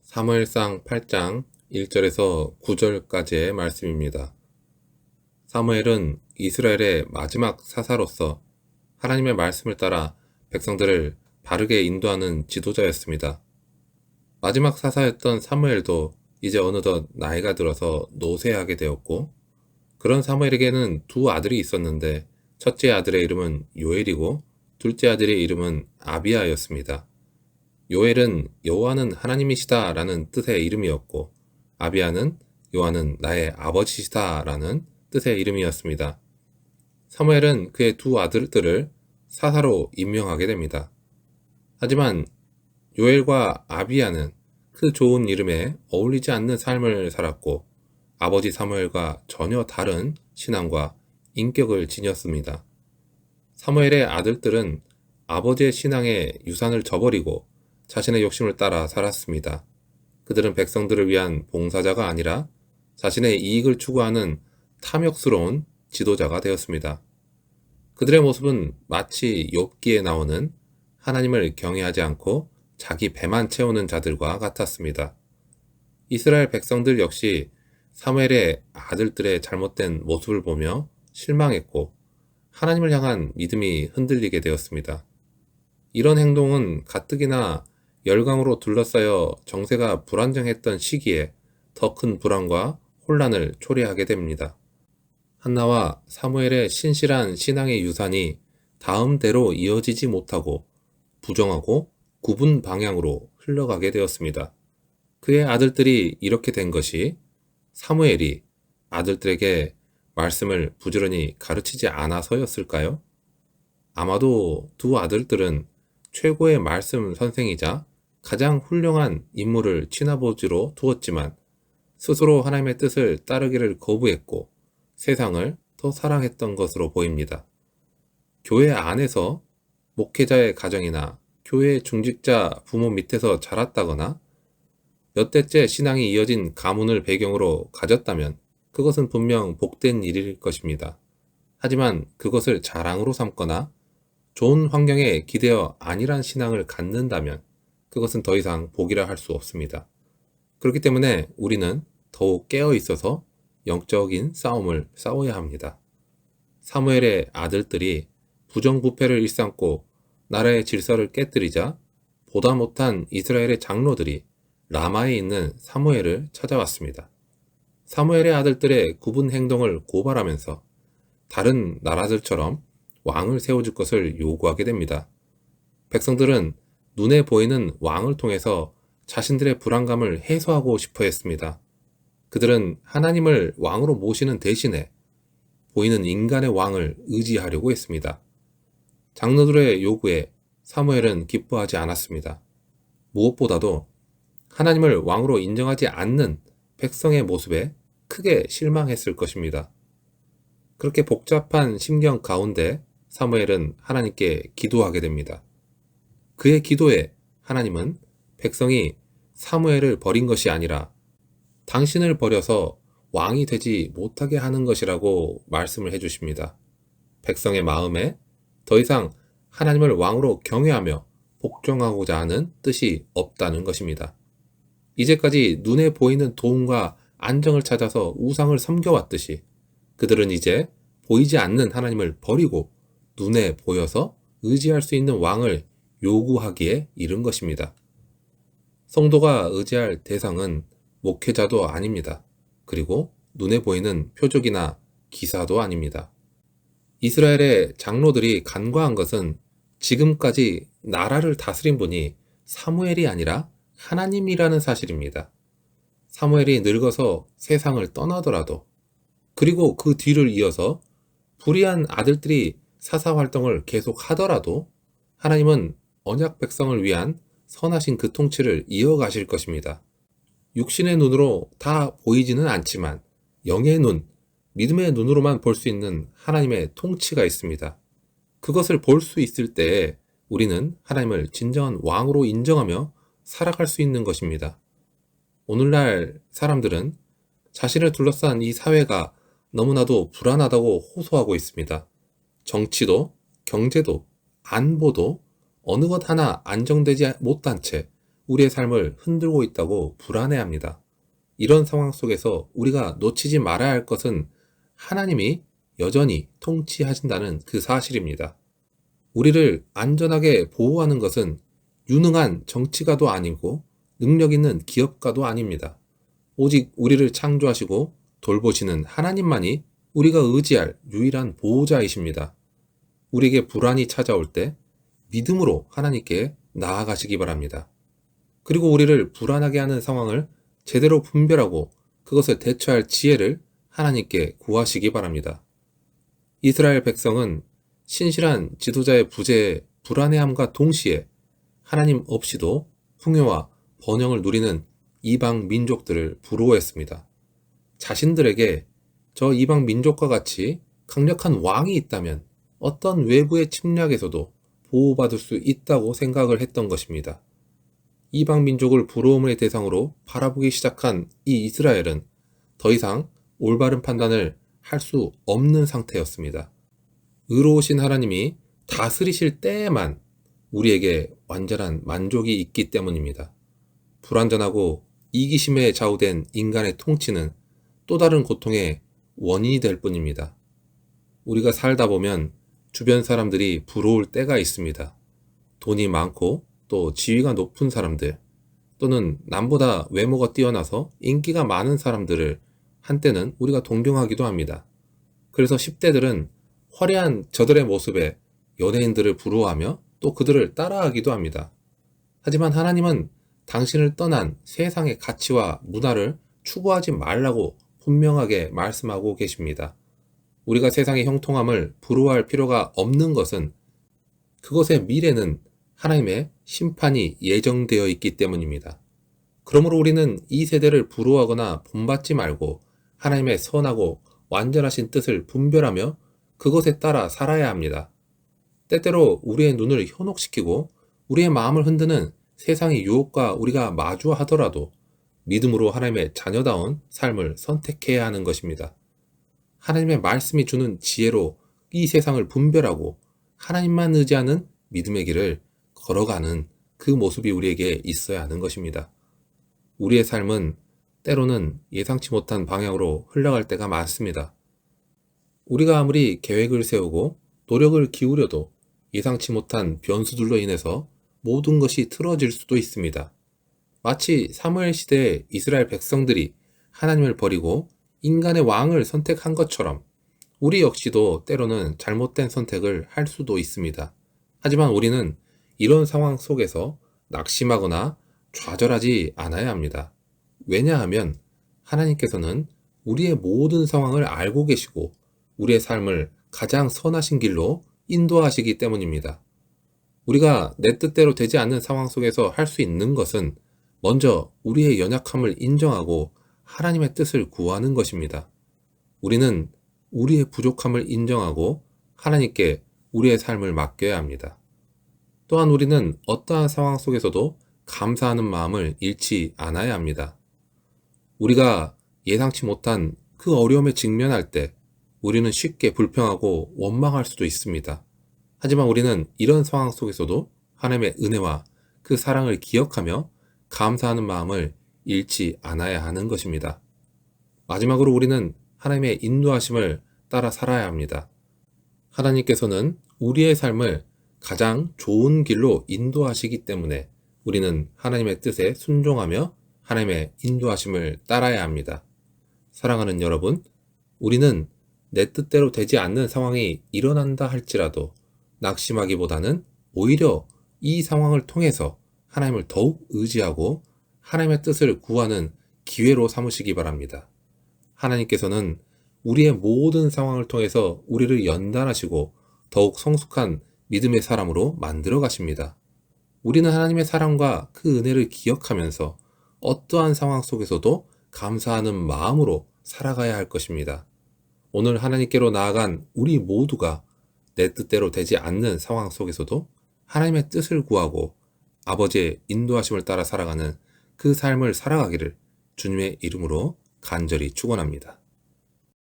사무엘상 8장 1절에서 9절까지의 말씀입니다. 사무엘은 이스라엘의 마지막 사사로서 하나님의 말씀을 따라 백성들을 바르게 인도하는 지도자였습니다. 마지막 사사였던 사무엘도 이제 어느덧 나이가 들어서 노쇠하게 되었고, 그런 사무엘에게는 두 아들이 있었는데 첫째 아들의 이름은 요엘이고 둘째 아들의 이름은 아비야였습니다. 요엘은 여호와는 하나님이시다 라는 뜻의 이름이었고, 아비야는 여호와는 나의 아버지시다 라는 뜻의 이름이었습니다. 사무엘은 그의 두 아들들을 사사로 임명하게 됩니다. 하지만 요엘과 아비야는 그 좋은 이름에 어울리지 않는 삶을 살았고, 아버지 사무엘과 전혀 다른 신앙과 인격을 지녔습니다. 사무엘의 아들들은 아버지의 신앙의 유산을 저버리고 자신의 욕심을 따라 살았습니다. 그들은 백성들을 위한 봉사자가 아니라 자신의 이익을 추구하는 탐욕스러운 지도자가 되었습니다. 그들의 모습은 마치 욥기에 나오는 하나님을 경외하지 않고 자기 배만 채우는 자들과 같았습니다. 이스라엘 백성들 역시 사무엘의 아들들의 잘못된 모습을 보며 실망했고 하나님을 향한 믿음이 흔들리게 되었습니다. 이런 행동은 가뜩이나 열강으로 둘러싸여 정세가 불안정했던 시기에 더 큰 불안과 혼란을 초래하게 됩니다. 한나와 사무엘의 신실한 신앙의 유산이 다음대로 이어지지 못하고 부정하고 굽은 방향으로 흘러가게 되었습니다. 그의 아들들이 이렇게 된 것이 사무엘이 아들들에게 말씀을 부지런히 가르치지 않아서였을까요? 아마도 두 아들들은 최고의 말씀 선생이자 가장 훌륭한 인물을 친아버지로 두었지만 스스로 하나님의 뜻을 따르기를 거부했고 세상을 더 사랑했던 것으로 보입니다. 교회 안에서 목회자의 가정이나 교회 중직자 부모 밑에서 자랐다거나 몇 대째 신앙이 이어진 가문을 배경으로 가졌다면 그것은 분명 복된 일일 것입니다. 하지만 그것을 자랑으로 삼거나 좋은 환경에 기대어 안일한 신앙을 갖는다면 그것은 더 이상 복이라 할 수 없습니다. 그렇기 때문에 우리는 더욱 깨어 있어서 영적인 싸움을 싸워야 합니다. 사무엘의 아들들이 부정부패를 일삼고 나라의 질서를 깨뜨리자 보다 못한 이스라엘의 장로들이 라마에 있는 사무엘을 찾아왔습니다. 사무엘의 아들들의 굽은 행동을 고발하면서 다른 나라들처럼 왕을 세워줄 것을 요구하게 됩니다. 백성들은 눈에 보이는 왕을 통해서 자신들의 불안감을 해소하고 싶어 했습니다. 그들은 하나님을 왕으로 모시는 대신에 보이는 인간의 왕을 의지하려고 했습니다. 장로들의 요구에 사무엘은 기뻐하지 않았습니다. 무엇보다도 하나님을 왕으로 인정하지 않는 백성의 모습에 크게 실망했을 것입니다. 그렇게 복잡한 심경 가운데 사무엘은 하나님께 기도하게 됩니다. 그의 기도에 하나님은 백성이 사무엘을 버린 것이 아니라 당신을 버려서 왕이 되지 못하게 하는 것이라고 말씀을 해주십니다. 백성의 마음에 더 이상 하나님을 왕으로 경외하며 복종하고자 하는 뜻이 없다는 것입니다. 이제까지 눈에 보이는 도움과 안정을 찾아서 우상을 섬겨왔듯이 그들은 이제 보이지 않는 하나님을 버리고 눈에 보여서 의지할 수 있는 왕을 요구하기에 이른 것입니다. 성도가 의지할 대상은 목회자도 아닙니다. 그리고 눈에 보이는 표적이나 기사도 아닙니다. 이스라엘의 장로들이 간과한 것은 지금까지 나라를 다스린 분이 사무엘이 아니라 하나님이라는 사실입니다. 사무엘이 늙어서 세상을 떠나더라도 그리고 그 뒤를 이어서 불의한 아들들이 사사 활동을 계속 하더라도 하나님은 언약 백성을 위한 선하신 그 통치를 이어가실 것입니다. 육신의 눈으로 다 보이지는 않지만 영의 눈, 믿음의 눈으로만 볼 수 있는 하나님의 통치가 있습니다. 그것을 볼 수 있을 때에 우리는 하나님을 진정한 왕으로 인정하며 살아갈 수 있는 것입니다. 오늘날 사람들은 자신을 둘러싼 이 사회가 너무나도 불안하다고 호소하고 있습니다. 정치도, 경제도, 안보도 어느 것 하나 안정되지 못한 채 우리의 삶을 흔들고 있다고 불안해합니다. 이런 상황 속에서 우리가 놓치지 말아야 할 것은 하나님이 여전히 통치하신다는 그 사실입니다. 우리를 안전하게 보호하는 것은 유능한 정치가도 아니고 능력 있는 기업가도 아닙니다. 오직 우리를 창조하시고 돌보시는 하나님만이 우리가 의지할 유일한 보호자이십니다. 우리에게 불안이 찾아올 때 믿음으로 하나님께 나아가시기 바랍니다. 그리고 우리를 불안하게 하는 상황을 제대로 분별하고 그것을 대처할 지혜를 하나님께 구하시기 바랍니다. 이스라엘 백성은 신실한 지도자의 부재에 불안해함과 동시에 하나님 없이도 풍요와 번영을 누리는 이방 민족들을 부러워했습니다. 자신들에게 저 이방 민족과 같이 강력한 왕이 있다면 어떤 외부의 침략에서도 보호받을 수 있다고 생각을 했던 것입니다. 이방 민족을 부러움의 대상으로 바라보기 시작한 이 이스라엘은 더 이상 올바른 판단을 할 수 없는 상태였습니다. 의로우신 하나님이 다스리실 때에만 우리에게 완전한 만족이 있기 때문입니다. 불완전하고 이기심에 좌우된 인간의 통치는 또 다른 고통의 원인이 될 뿐입니다. 우리가 살다 보면 주변 사람들이 부러울 때가 있습니다. 돈이 많고 또 지위가 높은 사람들, 또는 남보다 외모가 뛰어나서 인기가 많은 사람들을 한때는 우리가 동경하기도 합니다. 그래서 10대들은 화려한 저들의 모습에 연예인들을 부러워하며 또 그들을 따라하기도 합니다. 하지만 하나님은 당신을 떠난 세상의 가치와 문화를 추구하지 말라고 분명하게 말씀하고 계십니다. 우리가 세상의 형통함을 부러워할 필요가 없는 것은 그것의 미래는 하나님의 심판이 예정되어 있기 때문입니다. 그러므로 우리는 이 세대를 부러워하거나 본받지 말고 하나님의 선하고 완전하신 뜻을 분별하며 그것에 따라 살아야 합니다. 때때로 우리의 눈을 현혹시키고 우리의 마음을 흔드는 세상의 유혹과 우리가 마주하더라도 믿음으로 하나님의 자녀다운 삶을 선택해야 하는 것입니다. 하나님의 말씀이 주는 지혜로 이 세상을 분별하고 하나님만 의지하는 믿음의 길을 걸어가는 그 모습이 우리에게 있어야 하는 것입니다. 우리의 삶은 때로는 예상치 못한 방향으로 흘러갈 때가 많습니다. 우리가 아무리 계획을 세우고 노력을 기울여도 예상치 못한 변수들로 인해서 모든 것이 틀어질 수도 있습니다. 마치 사무엘 시대의 이스라엘 백성들이 하나님을 버리고 인간의 왕을 선택한 것처럼 우리 역시도 때로는 잘못된 선택을 할 수도 있습니다. 하지만 우리는 이런 상황 속에서 낙심하거나 좌절하지 않아야 합니다. 왜냐하면 하나님께서는 우리의 모든 상황을 알고 계시고 우리의 삶을 가장 선하신 길로 인도하시기 때문입니다. 우리가 내 뜻대로 되지 않는 상황 속에서 할 수 있는 것은 먼저 우리의 연약함을 인정하고 하나님의 뜻을 구하는 것입니다. 우리는 우리의 부족함을 인정하고 하나님께 우리의 삶을 맡겨야 합니다. 또한 우리는 어떠한 상황 속에서도 감사하는 마음을 잃지 않아야 합니다. 우리가 예상치 못한 그 어려움에 직면할 때 우리는 쉽게 불평하고 원망할 수도 있습니다. 하지만 우리는 이런 상황 속에서도 하나님의 은혜와 그 사랑을 기억하며 감사하는 마음을 잃지 않아야 하는 것입니다. 마지막으로 우리는 하나님의 인도하심을 따라 살아야 합니다. 하나님께서는 우리의 삶을 가장 좋은 길로 인도하시기 때문에 우리는 하나님의 뜻에 순종하며 하나님의 인도하심을 따라야 합니다. 사랑하는 여러분, 우리는 내 뜻대로 되지 않는 상황이 일어난다 할지라도 낙심하기보다는 오히려 이 상황을 통해서 하나님을 더욱 의지하고 하나님의 뜻을 구하는 기회로 삼으시기 바랍니다. 하나님께서는 우리의 모든 상황을 통해서 우리를 연단하시고 더욱 성숙한 믿음의 사람으로 만들어 가십니다. 우리는 하나님의 사랑과 그 은혜를 기억하면서 어떠한 상황 속에서도 감사하는 마음으로 살아가야 할 것입니다. 오늘 하나님께로 나아간 우리 모두가 내 뜻대로 되지 않는 상황 속에서도 하나님의 뜻을 구하고 아버지의 인도하심을 따라 살아가는 그 삶을 살아가기를 주님의 이름으로 간절히 축원합니다.